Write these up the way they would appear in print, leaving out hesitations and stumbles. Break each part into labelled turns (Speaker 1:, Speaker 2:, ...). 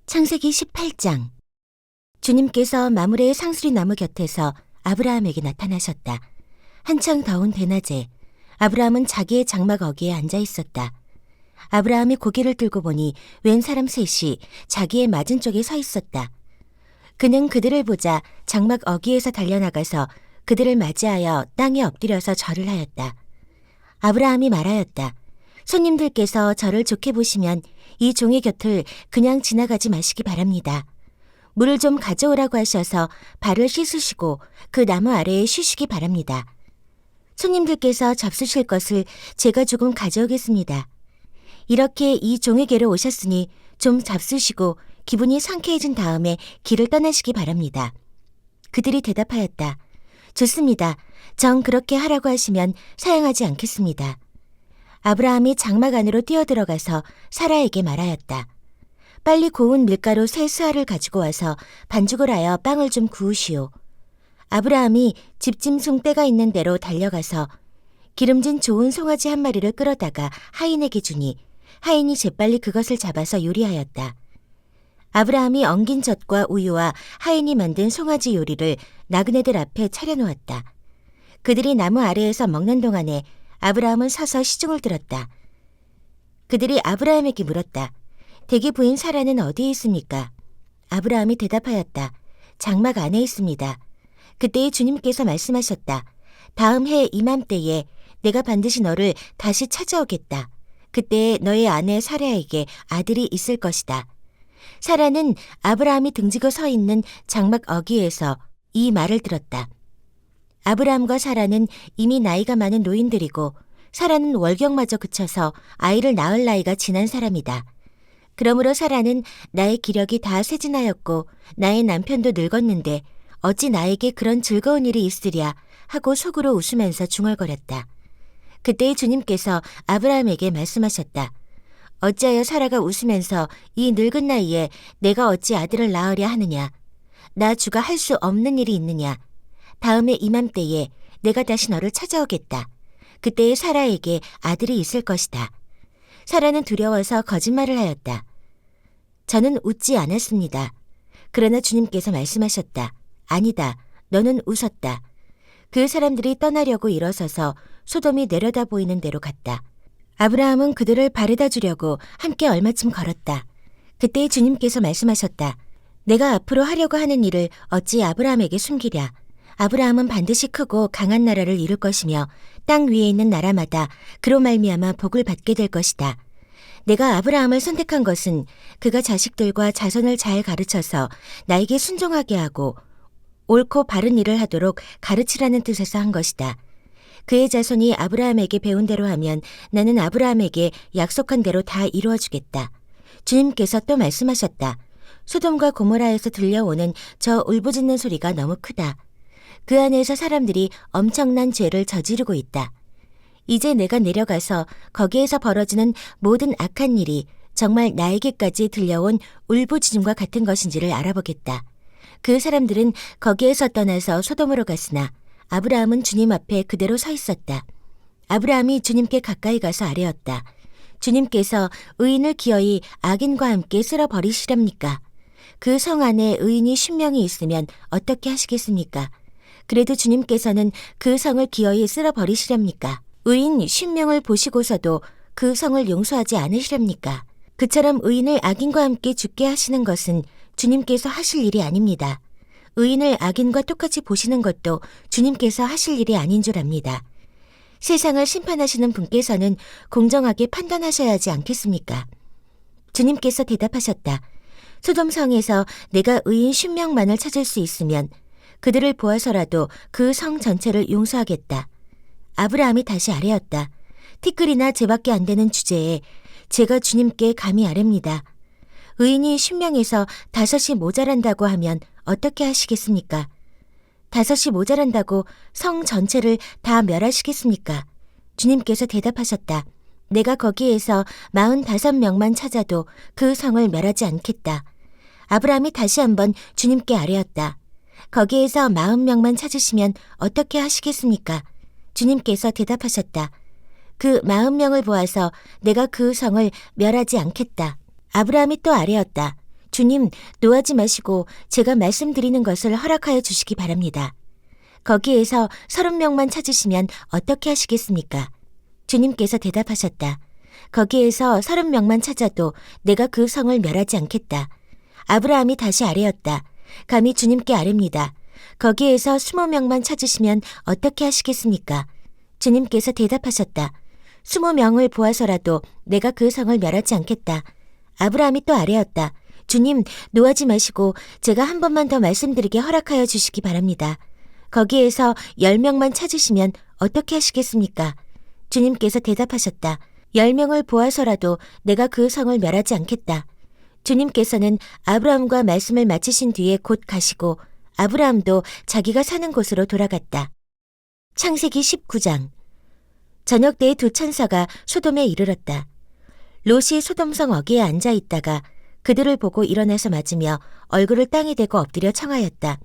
Speaker 1: 창세기 18장. 주님께서 마므레의 상수리 나무 곁에서 아브라함에게 나타나셨다. 한창 더운 대낮에 아브라함은 자기의 장막 어귀에 앉아 있었다. 아브라함이 고개를 들고 보니 웬 사람 셋이 자기의 맞은쪽에 서 있었다. 그는 그들을 보자 장막 어귀에서 달려나가서 그들을 맞이하여 땅에 엎드려서 절을 하였다. 아브라함이 말하였다. 손님들께서 저를 좋게 보시면 이 종의 곁을 그냥 지나가지 마시기 바랍니다. 물을 좀 가져오라고 하셔서 발을 씻으시고 그 나무 아래에 쉬시기 바랍니다. 손님들께서 잡수실 것을 제가 조금 가져오겠습니다. 이렇게 이 종에게로 오셨으니 좀 잡수시고 기분이 상쾌해진 다음에 길을 떠나시기 바랍니다. 그들이 대답하였다. 좋습니다. 정 그렇게 하라고 하시면 사양하지 않겠습니다. 아브라함이 장막 안으로 뛰어들어가서 사라에게 말하였다. 빨리 고운 밀가루 3스아를 가지고 와서 반죽을 하여 빵을 좀 구우시오. 아브라함이 집짐승 떼가 있는 데로 달려가서 기름진 좋은 송아지 한 마리를 끌어다가 하인에게 주니 하인이 재빨리 그것을 잡아서 요리하였다. 아브라함이 엉긴 젖과 우유와 하인이 만든 송아지 요리를 나그네들 앞에 차려놓았다. 그들이 나무 아래에서 먹는 동안에 아브라함은 서서 시중을 들었다. 그들이 아브라함에게 물었다. 대기 부인 사라는 어디에 있습니까? 아브라함이 대답하였다. 장막 안에 있습니다. 그때에 주님께서 말씀하셨다. 다음 해 이맘때에 내가 반드시 너를 다시 찾아오겠다. 그때에 너의 아내 사라에게 아들이 있을 것이다. 사라는 아브라함이 등지고 서 있는 장막 어귀에서 이 말을 들었다. 아브라함과 사라는 이미 나이가 많은 노인들이고 사라는 월경마저 그쳐서 아이를 낳을 나이가 지난 사람이다. 그러므로 사라는 나의 기력이 다 쇠진하였고 나의 남편도 늙었는데 어찌 나에게 그런 즐거운 일이 있으랴 하고 속으로 웃으면서 중얼거렸다. 그때 주님께서 아브라함에게 말씀하셨다. 어찌하여 사라가 웃으면서 이 늙은 나이에 내가 어찌 아들을 낳으랴 하느냐. 나 주가 할 수 없는 일이 있느냐. 다음에 이맘때에 내가 다시 너를 찾아오겠다. 그때에 사라에게 아들이 있을 것이다. 사라는 두려워서 거짓말을 하였다. 저는 웃지 않았습니다. 그러나 주님께서 말씀하셨다. 아니다. 너는 웃었다. 그 사람들이 떠나려고 일어서서 소돔이 내려다 보이는 데로 갔다. 아브라함은 그들을 바래다 주려고 함께 얼마쯤 걸었다. 그때 주님께서 말씀하셨다. 내가 앞으로 하려고 하는 일을 어찌 아브라함에게 숨기랴. 아브라함은 반드시 크고 강한 나라를 이룰 것이며 땅 위에 있는 나라마다 그로 말미암아 복을 받게 될 것이다. 내가 아브라함을 선택한 것은 그가 자식들과 자손을 잘 가르쳐서 나에게 순종하게 하고 옳고 바른 일을 하도록 가르치라는 뜻에서 한 것이다. 그의 자손이 아브라함에게 배운 대로 하면 나는 아브라함에게 약속한 대로 다 이루어주겠다. 주님께서 또 말씀하셨다. 소돔과 고모라에서 들려오는 저 울부짖는 소리가 너무 크다. 그 안에서 사람들이 엄청난 죄를 저지르고 있다. 이제 내가 내려가서 거기에서 벌어지는 모든 악한 일이 정말 나에게까지 들려온 울부짖음과 같은 것인지를 알아보겠다. 그 사람들은 거기에서 떠나서 소돔으로 갔으나 아브라함은 주님 앞에 그대로 서 있었다. 아브라함이 주님께 가까이 가서 아뢰었다. 주님께서 의인을 기어이 악인과 함께 쓸어버리시렵니까? 그 성 안에 의인이 10명이 있으면 어떻게 하시겠습니까? 그래도 주님께서는 그 성을 기어이 쓸어버리시렵니까? 의인 10명을 보시고서도 그 성을 용서하지 않으시렵니까? 그처럼 의인을 악인과 함께 죽게 하시는 것은 주님께서 하실 일이 아닙니다. 의인을 악인과 똑같이 보시는 것도 주님께서 하실 일이 아닌 줄 압니다. 세상을 심판하시는 분께서는 공정하게 판단하셔야 하지 않겠습니까? 주님께서 대답하셨다. 소돔성에서 내가 의인 10명만을 찾을 수 있으면 그들을 보아서라도 그 성 전체를 용서하겠다. 아브라함이 다시 아뢰었다. 티끌이나 재밖에 안 되는 주제에 제가 주님께 감히 아뢰입니다. 의인이 10명에서 5이 모자란다고 하면 어떻게 하시겠습니까? 5이 모자란다고 성 전체를 다 멸하시겠습니까? 주님께서 대답하셨다. 내가 거기에서 45명만 찾아도 그 성을 멸하지 않겠다. 아브라함이 다시 한번 주님께 아뢰었다. 거기에서 40명만 찾으시면 어떻게 하시겠습니까? 주님께서 대답하셨다. 그 40명을 보아서 내가 그 성을 멸하지 않겠다. 아브라함이 또 아뢰었다. 주님, 노하지 마시고 제가 말씀드리는 것을 허락하여 주시기 바랍니다. 거기에서 30명만 찾으시면 어떻게 하시겠습니까? 주님께서 대답하셨다. 거기에서 30명만 찾아도 내가 그 성을 멸하지 않겠다. 아브라함이 다시 아뢰었다. 감히 주님께 아뢰입니다. 거기에서 20명만 찾으시면 어떻게 하시겠습니까? 주님께서 대답하셨다. 20명을 보아서라도 내가 그 성을 멸하지 않겠다. 아브라함이 또 아뢰었다. 주님, 노하지 마시고 제가 한 번만 더 말씀드리게 허락하여 주시기 바랍니다. 거기에서 10명만 찾으시면 어떻게 하시겠습니까? 주님께서 대답하셨다. 10명을 보아서라도 내가 그 성을 멸하지 않겠다. 주님께서는 아브라함과 말씀을 마치신 뒤에 곧 가시고 아브라함도 자기가 사는 곳으로 돌아갔다. 창세기 19장. 저녁 때에 두 천사가 소돔에 이르렀다. 롯이 소돔성 어귀에 앉아 있다가 그들을 보고 일어나서 맞으며 얼굴을 땅에 대고 엎드려 청하였다.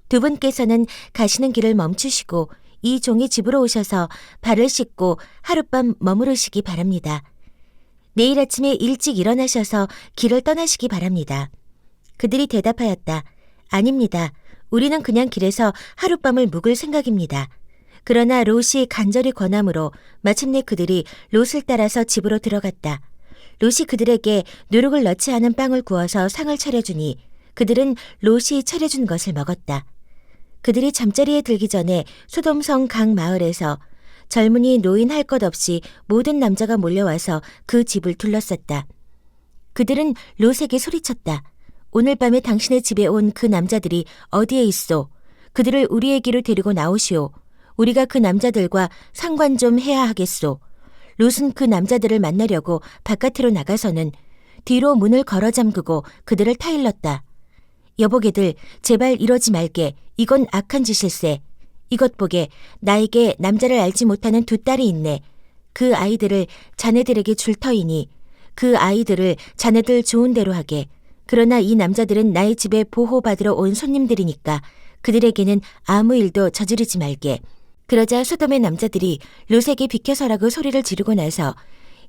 Speaker 1: 두 분께서는 가시는 길을 멈추시고 이 종이 집으로 오셔서 발을 씻고 하룻밤 머무르시기 바랍니다. 내일 아침에 일찍 일어나셔서 길을 떠나시기 바랍니다. 그들이 대답하였다. 아닙니다. 우리는 그냥 길에서 하룻밤을 묵을 생각입니다. 그러나 롯이 간절히 권함으로 마침내 그들이 롯을 따라서 집으로 들어갔다. 롯이 그들에게 누룩을 넣지 않은 빵을 구워서 상을 차려주니 그들은 롯이 차려준 것을 먹었다. 그들이 잠자리에 들기 전에 소돔성 각 마을에서 젊은이 노인 할 것 없이 모든 남자가 몰려와서 그 집을 둘러쌌다. 그들은 롯에게 소리쳤다. 오늘 밤에 당신의 집에 온 그 남자들이 어디에 있소? 그들을 우리에게로 데리고 나오시오. 우리가 그 남자들과 상관 좀 해야 하겠소. 롯은 그 남자들을 만나려고 바깥으로 나가서는 뒤로 문을 걸어 잠그고 그들을 타일렀다. 여보게들, 제발 이러지 말게. 이건 악한 짓일세. 이것 보게, 나에게 남자를 알지 못하는 두 딸이 있네. 그 아이들을 자네들에게 줄 터이니 그 아이들을 자네들 좋은 대로 하게. 그러나 이 남자들은 나의 집에 보호받으러 온 손님들이니까 그들에게는 아무 일도 저지르지 말게. 그러자 소돔의 남자들이 롯에게 비켜서라고 소리를 지르고 나서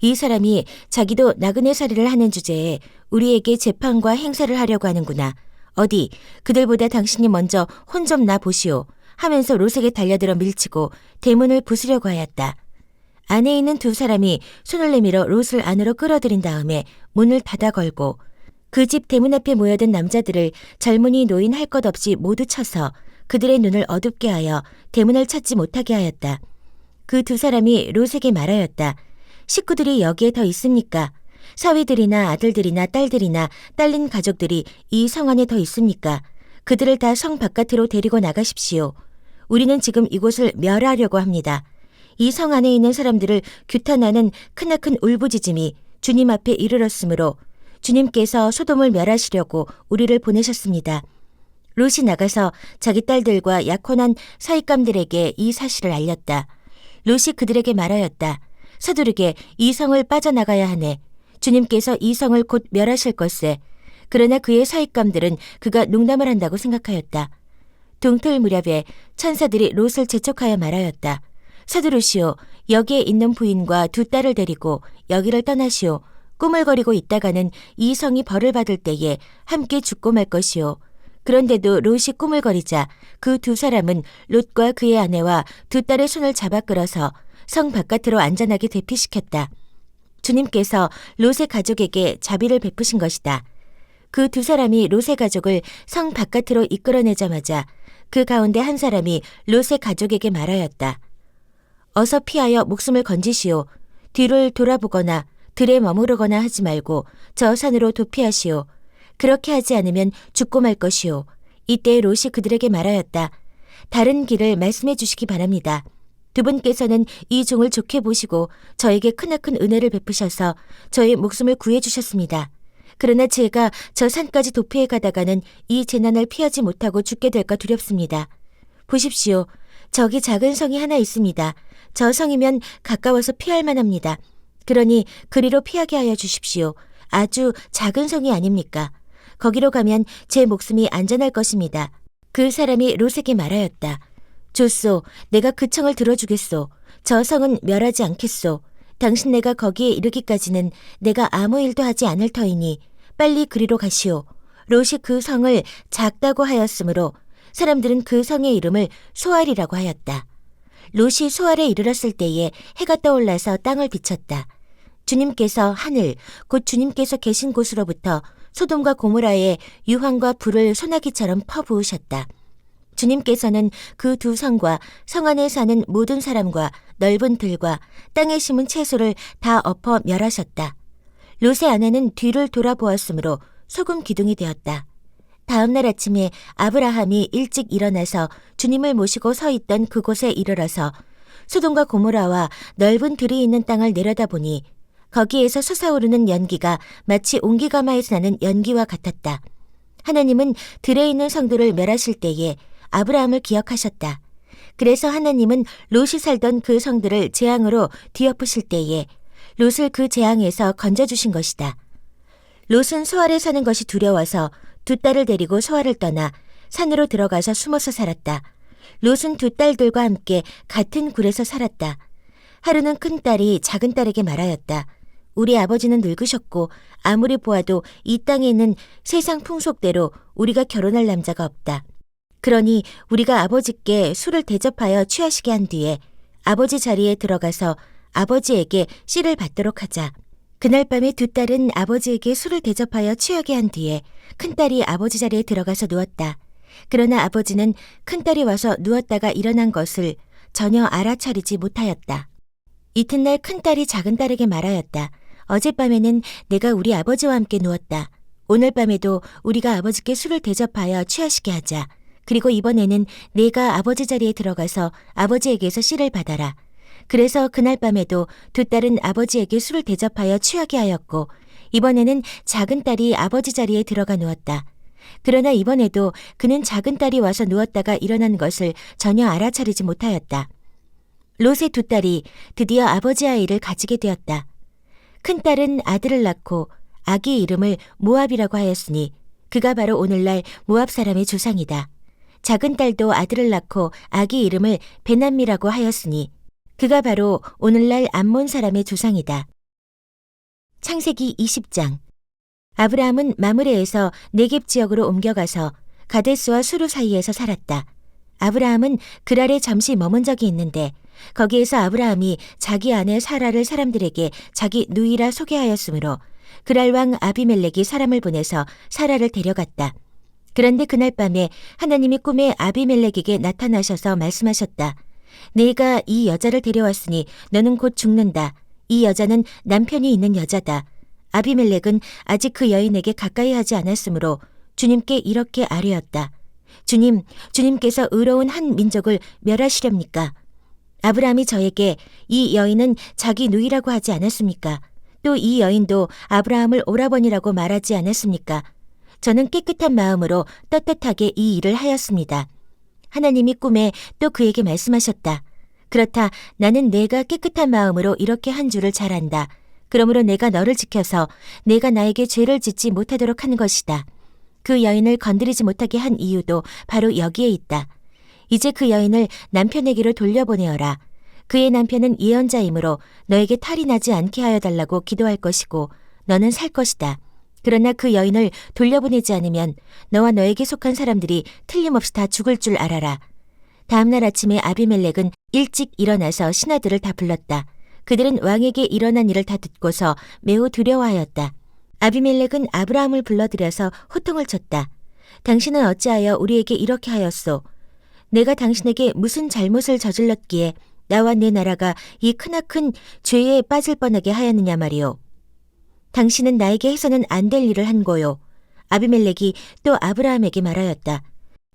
Speaker 1: 이 사람이 자기도 나그네살이를 하는 주제에 우리에게 재판과 행사를 하려고 하는구나. 어디 그들보다 당신이 먼저 혼 좀 나 보시오 하면서 롯에게 달려들어 밀치고 대문을 부수려고 하였다. 안에 있는 두 사람이 손을 내밀어 롯을 안으로 끌어들인 다음에 문을 닫아 걸고 그 집 대문 앞에 모여든 남자들을 젊은이 노인 할 것 없이 모두 쳐서 그들의 눈을 어둡게 하여 대문을 찾지 못하게 하였다. 그 두 사람이 롯에게 말하였다. 식구들이 여기에 더 있습니까? 사위들이나 아들들이나 딸들이나 딸린 가족들이 이 성 안에 더 있습니까? 그들을 다 성 바깥으로 데리고 나가십시오. 우리는 지금 이곳을 멸하려고 합니다. 이 성 안에 있는 사람들을 규탄하는 크나큰 울부짖음이 주님 앞에 이르렀으므로 주님께서 소돔을 멸하시려고 우리를 보내셨습니다. 롯이 나가서 자기 딸들과 약혼한 사익감들에게 이 사실을 알렸다. 롯이 그들에게 말하였다. 서두르게 이 성을 빠져나가야 하네. 주님께서 이 성을 곧 멸하실 것세. 그러나 그의 사익감들은 그가 농담을 한다고 생각하였다. 동틀 무렵에 천사들이 롯을 재촉하여 말하였다. 서두르시오. 여기에 있는 부인과 두 딸을 데리고 여기를 떠나시오. 꾸물거리고 있다가는 이 성이 벌을 받을 때에 함께 죽고 말 것이오. 그런데도 롯이 꾸물거리자 그 두 사람은 롯과 그의 아내와 두 딸의 손을 잡아 끌어서 성 바깥으로 안전하게 대피시켰다. 주님께서 롯의 가족에게 자비를 베푸신 것이다. 그 두 사람이 롯의 가족을 성 바깥으로 이끌어내자마자 그 가운데 한 사람이 롯의 가족에게 말하였다. 어서 피하여 목숨을 건지시오. 뒤를 돌아보거나 들에 머무르거나 하지 말고 저 산으로 도피하시오. 그렇게 하지 않으면 죽고 말 것이오. 이때 롯이 그들에게 말하였다. 다른 길을 말씀해 주시기 바랍니다. 두 분께서는 이 종을 좋게 보시고 저에게 크나큰 은혜를 베푸셔서 저의 목숨을 구해 주셨습니다. 그러나 제가 저 산까지 도피해 가다가는 이 재난을 피하지 못하고 죽게 될까 두렵습니다. 보십시오. 저기 작은 성이 하나 있습니다. 저 성이면 가까워서 피할 만합니다. 그러니 그리로 피하게 하여 주십시오. 아주 작은 성이 아닙니까? 거기로 가면 제 목숨이 안전할 것입니다. 그 사람이 롯에게 말하였다. 좋소. 내가 그 청을 들어주겠소. 저 성은 멸하지 않겠소. 당신네가 거기에 이르기까지는 내가 아무 일도 하지 않을 터이니 빨리 그리로 가시오. 롯이 그 성을 작다고 하였으므로 사람들은 그 성의 이름을 소알이라고 하였다. 롯이 소알에 이르렀을 때에 해가 떠올라서 땅을 비쳤다. 주님께서 하늘, 곧 주님께서 계신 곳으로부터 소돔과 고모라에 유황과 불을 소나기처럼 퍼부으셨다. 주님께서는 그 두 성과 성 안에 사는 모든 사람과 넓은 들과 땅에 심은 채소를 다 엎어 멸하셨다. 롯의 아내는 뒤를 돌아보았으므로 소금 기둥이 되었다. 다음 날 아침에 아브라함이 일찍 일어나서 주님을 모시고 서 있던 그곳에 이르러서 소돔과 고모라와 넓은 들이 있는 땅을 내려다보니 거기에서 솟아오르는 연기가 마치 온기가마에서 나는 연기와 같았다. 하나님은 들에 있는 성들을 멸하실 때에 아브라함을 기억하셨다. 그래서 하나님은 롯이 살던 그 성들을 재앙으로 뒤엎으실 때에 롯을 그 재앙에서 건져주신 것이다. 롯은 소알에 사는 것이 두려워서 두 딸을 데리고 소알을 떠나 산으로 들어가서 숨어서 살았다. 롯은 두 딸들과 함께 같은 굴에서 살았다. 하루는 큰 딸이 작은 딸에게 말하였다. 우리 아버지는 늙으셨고 아무리 보아도 이 땅에 있는 세상 풍속대로 우리가 결혼할 남자가 없다. 그러니 우리가 아버지께 술을 대접하여 취하시게 한 뒤에 아버지 자리에 들어가서 아버지에게 씨를 받도록 하자. 그날 밤에 두 딸은 아버지에게 술을 대접하여 취하게 한 뒤에 큰딸이 아버지 자리에 들어가서 누웠다. 그러나 아버지는 큰딸이 와서 누웠다가 일어난 것을 전혀 알아차리지 못하였다. 이튿날 큰딸이 작은딸에게 말하였다. 어젯밤에는 내가 우리 아버지와 함께 누웠다. 오늘 밤에도 우리가 아버지께 술을 대접하여 취하시게 하자. 그리고 이번에는 내가 아버지 자리에 들어가서 아버지에게서 씨를 받아라. 그래서 그날 밤에도 두 딸은 아버지에게 술을 대접하여 취하게 하였고 이번에는 작은 딸이 아버지 자리에 들어가 누웠다. 그러나 이번에도 그는 작은 딸이 와서 누웠다가 일어난 것을 전혀 알아차리지 못하였다. 롯의 두 딸이 드디어 아버지 아이를 가지게 되었다. 큰 딸은 아들을 낳고 아기 이름을 모압이라고 하였으니 그가 바로 오늘날 모압 사람의 조상이다. 작은 딸도 아들을 낳고 아기 이름을 베남미라고 하였으니 그가 바로 오늘날 암몬 사람의 조상이다. 창세기 20장. 아브라함은 마므레에서 네겝 지역으로 옮겨가서 가데스와 수루 사이에서 살았다. 아브라함은 그랄에 잠시 머문 적이 있는데 거기에서 아브라함이 자기 아내 사라를 사람들에게 자기 누이라 소개하였으므로 그랄 왕 아비멜렉이 사람을 보내서 사라를 데려갔다. 그런데 그날 밤에 하나님이 꿈에 아비멜렉에게 나타나셔서 말씀하셨다. 내가 이 여자를 데려왔으니 너는 곧 죽는다. 이 여자는 남편이 있는 여자다. 아비멜렉은 아직 그 여인에게 가까이 하지 않았으므로 주님께 이렇게 아뢰었다. 주님께서 의로운 한 민족을 멸하시렵니까? 아브라함이 저에게 이 여인은 자기 누이라고 하지 않았습니까? 또 이 여인도 아브라함을 오라버니라고 말하지 않았습니까? 저는 깨끗한 마음으로 떳떳하게 이 일을 하였습니다. 하나님이 꿈에 또 그에게 말씀하셨다. 그렇다. 나는 내가 깨끗한 마음으로 이렇게 한 줄을 잘 안다. 그러므로 내가 너를 지켜서 내가 나에게 죄를 짓지 못하도록 한 것이다. 그 여인을 건드리지 못하게 한 이유도 바로 여기에 있다. 이제 그 여인을 남편에게로 돌려보내어라. 그의 남편은 예언자이므로 너에게 탈이 나지 않게 하여 달라고 기도할 것이고 너는 살 것이다. 그러나 그 여인을 돌려보내지 않으면 너와 너에게 속한 사람들이 틀림없이 다 죽을 줄 알아라. 다음 날 아침에 아비멜렉은 일찍 일어나서 신하들을 다 불렀다. 그들은 왕에게 일어난 일을 다 듣고서 매우 두려워하였다. 아비멜렉은 아브라함을 불러들여서 호통을 쳤다. 당신은 어찌하여 우리에게 이렇게 하였소? 내가 당신에게 무슨 잘못을 저질렀기에 나와 내 나라가 이 크나큰 죄에 빠질 뻔하게 하였느냐 말이오. 당신은 나에게 해서는 안 될 일을 한 거요. 아비멜렉이 또 아브라함에게 말하였다.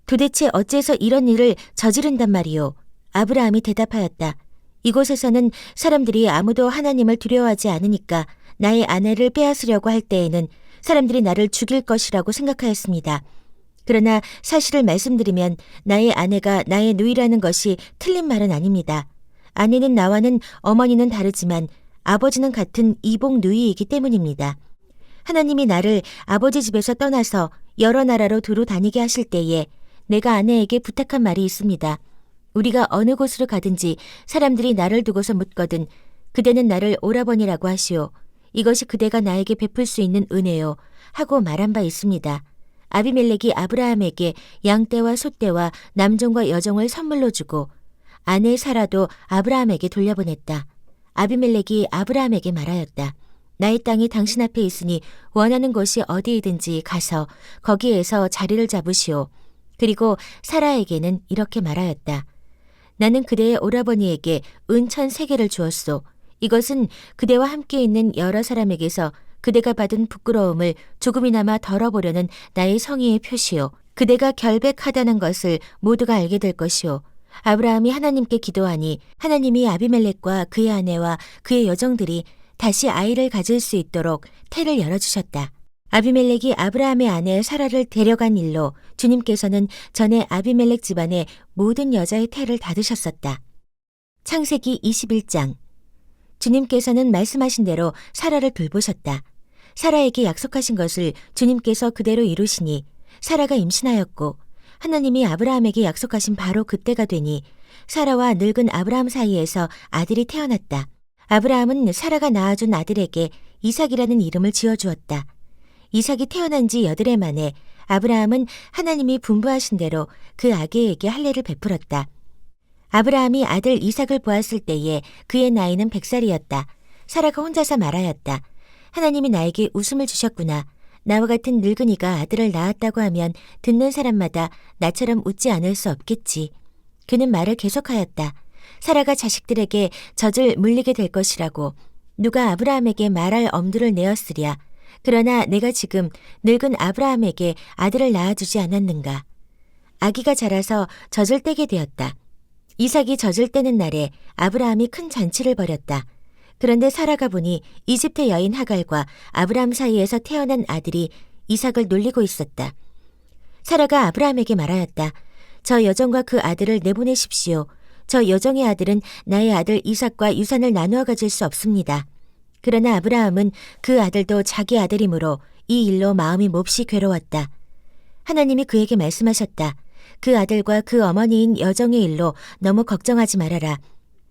Speaker 1: 도대체 어째서 이런 일을 저지른단 말이오. 아브라함이 대답하였다. 이곳에서는 사람들이 아무도 하나님을 두려워하지 않으니까 나의 아내를 빼앗으려고 할 때에는 사람들이 나를 죽일 것이라고 생각하였습니다. 그러나 사실을 말씀드리면 나의 아내가 나의 누이라는 것이 틀린 말은 아닙니다. 아내는 나와는 어머니는 다르지만 아버지는 같은 이복 누이이기 때문입니다. 하나님이 나를 아버지 집에서 떠나서 여러 나라로 두루 다니게 하실 때에 내가 아내에게 부탁한 말이 있습니다. 우리가 어느 곳으로 가든지 사람들이 나를 두고서 묻거든 그대는 나를 오라버니라고 하시오. 이것이 그대가 나에게 베풀 수 있는 은혜요. 하고 말한 바 있습니다. 아비멜렉이 아브라함에게 양떼와 소떼와 남종과 여종을 선물로 주고 아내 사라도 아브라함에게 돌려보냈다. 아비멜렉이 아브라함에게 말하였다. 나의 땅이 당신 앞에 있으니 원하는 곳이 어디이든지 가서 거기에서 자리를 잡으시오. 그리고 사라에게는 이렇게 말하였다. 나는 그대의 오라버니에게 은천 3개를 주었소. 이것은 그대와 함께 있는 여러 사람에게서 그대가 받은 부끄러움을 조금이나마 덜어보려는 나의 성의의 표시요. 그대가 결백하다는 것을 모두가 알게 될 것이요. 아브라함이 하나님께 기도하니 하나님이 아비멜렉과 그의 아내와 그의 여종들이 다시 아이를 가질 수 있도록 태를 열어주셨다. 아비멜렉이 아브라함의 아내 사라를 데려간 일로 주님께서는 전에 아비멜렉 집안의 모든 여자의 태를 닫으셨었다. 창세기 21장. 주님께서는 말씀하신 대로 사라를 돌보셨다. 사라에게 약속하신 것을 주님께서 그대로 이루시니 사라가 임신하였고 하나님이 아브라함에게 약속하신 바로 그때가 되니 사라와 늙은 아브라함 사이에서 아들이 태어났다. 아브라함은 사라가 낳아준 아들에게 이삭이라는 이름을 지어주었다. 이삭이 태어난 지 8해 만에 아브라함은 하나님이 분부하신 대로 그 아기에게 할례를 베풀었다. 아브라함이 아들 이삭을 보았을 때에 그의 나이는 100살이었다. 사라가 혼자서 말하였다. 하나님이 나에게 웃음을 주셨구나. 나와 같은 늙은이가 아들을 낳았다고 하면 듣는 사람마다 나처럼 웃지 않을 수 없겠지. 그는 말을 계속하였다. 사라가 자식들에게 젖을 물리게 될 것이라고. 누가 아브라함에게 말할 엄두를 내었으랴. 그러나 내가 지금 늙은 아브라함에게 아들을 낳아주지 않았는가. 아기가 자라서 젖을 떼게 되었다. 이삭이 젖을 떼는 날에 아브라함이 큰 잔치를 벌였다. 그런데 사라가 보니 이집트 여인 하갈과 아브라함 사이에서 태어난 아들이 이삭을 놀리고 있었다. 사라가 아브라함에게 말하였다. 저 여종과 그 아들을 내보내십시오. 저 여종의 아들은 나의 아들 이삭과 유산을 나누어 가질 수 없습니다. 그러나 아브라함은 그 아들도 자기 아들이므로 이 일로 마음이 몹시 괴로웠다. 하나님이 그에게 말씀하셨다. 그 아들과 그 어머니인 여종의 일로 너무 걱정하지 말아라.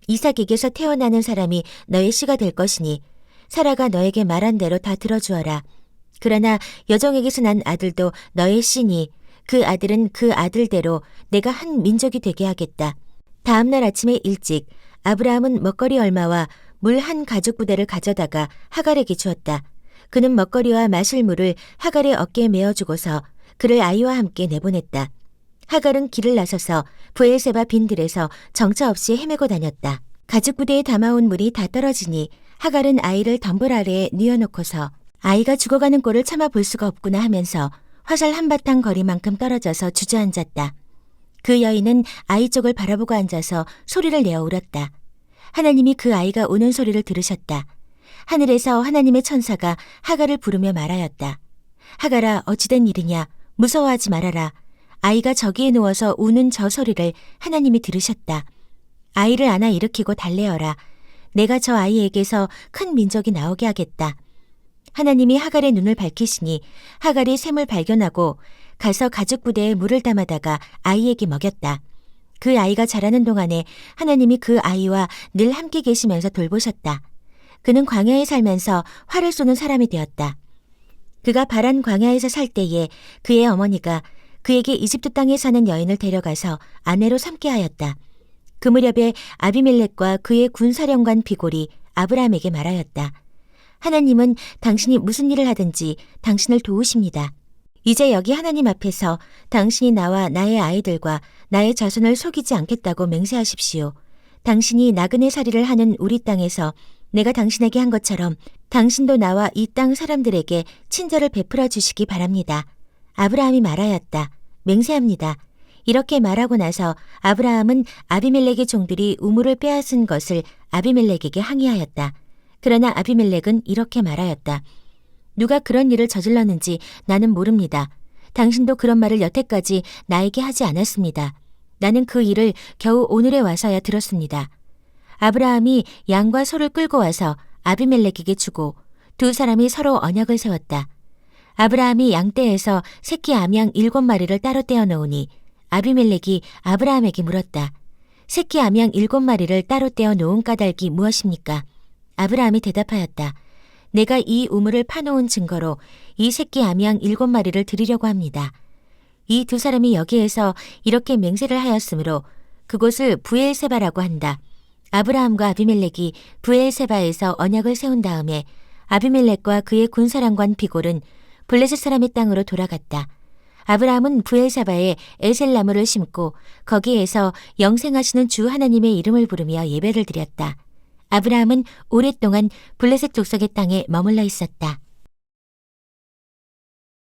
Speaker 1: 이삭에게서 태어나는 사람이 너의 씨가 될 것이니 사라가 너에게 말한 대로 다 들어주어라. 그러나 여종에게서 난 아들도 너의 씨니 그 아들은 그 아들대로 내가 한 민족이 되게 하겠다. 다음 날 아침에 일찍 아브라함은 먹거리 얼마와 물 한 가죽 부대를 가져다가 하갈에게 주었다. 그는 먹거리와 마실 물을 하갈의 어깨에 메어주고서 그를 아이와 함께 내보냈다. 하갈은 길을 나서서 브엘세바 빈들에서 정처 없이 헤매고 다녔다. 가죽 부대에 담아온 물이 다 떨어지니 하갈은 아이를 덤불 아래에 뉘어놓고서 아이가 죽어가는 꼴을 참아 볼 수가 없구나 하면서 화살 한바탕 거리만큼 떨어져서 주저앉았다. 그 여인은 아이 쪽을 바라보고 앉아서 소리를 내어 울었다. 하나님이 그 아이가 우는 소리를 들으셨다. 하늘에서 하나님의 천사가 하갈을 부르며 말하였다. 하갈아, 어찌된 일이냐? 무서워하지 말아라. 아이가 저기에 누워서 우는 저 소리를 하나님이 들으셨다. 아이를 안아 일으키고 달래어라. 내가 저 아이에게서 큰 민족이 나오게 하겠다. 하나님이 하갈의 눈을 밝히시니 하갈이 샘을 발견하고 가서 가죽 부대에 물을 담아다가 아이에게 먹였다. 그 아이가 자라는 동안에 하나님이 그 아이와 늘 함께 계시면서 돌보셨다. 그는 광야에 살면서 활을 쏘는 사람이 되었다. 그가 바란 광야에서 살 때에 그의 어머니가 그에게 이집트 땅에 사는 여인을 데려가서 아내로 삼게 하였다. 그 무렵에 아비멜렉과 그의 군사령관 비골이 아브라함에게 말하였다. 하나님은 당신이 무슨 일을 하든지 당신을 도우십니다. 이제 여기 하나님 앞에서 당신이 나와 나의 아이들과 나의 자손을 속이지 않겠다고 맹세하십시오. 당신이 나그네 살이를 하는 우리 땅에서 내가 당신에게 한 것처럼 당신도 나와 이 땅 사람들에게 친절을 베풀어 주시기 바랍니다. 아브라함이 말하였다. 맹세합니다. 이렇게 말하고 나서 아브라함은 아비멜렉의 종들이 우물을 빼앗은 것을 아비멜렉에게 항의하였다. 그러나 아비멜렉은 이렇게 말하였다. 누가 그런 일을 저질렀는지 나는 모릅니다. 당신도 그런 말을 여태까지 나에게 하지 않았습니다. 나는 그 일을 겨우 오늘에 와서야 들었습니다. 아브라함이 양과 소를 끌고 와서 아비멜렉에게 주고 두 사람이 서로 언약을 세웠다. 아브라함이 양떼에서 새끼 암양 7마리를 따로 떼어 놓으니 아비멜렉이 아브라함에게 물었다. 새끼 암양 7마리를 따로 떼어 놓은 까닭이 무엇입니까? 아브라함이 대답하였다. 내가 이 우물을 파놓은 증거로 이 새끼 아미양 7마리를 드리려고 합니다. 이 두 사람이 여기에서 이렇게 맹세를 하였으므로 그곳을 부엘세바라고 한다. 아브라함과 아비멜렉이 부엘세바에서 언약을 세운 다음에 아비멜렉과 그의 군사령관 비골은 블레셋 사람의 땅으로 돌아갔다. 아브라함은 부엘세바에 에셀나무를 심고 거기에서 영생하시는 주 하나님의 이름을 부르며 예배를 드렸다. 아브라함은 오랫동안 블레셋 족속의 땅에 머물러 있었다.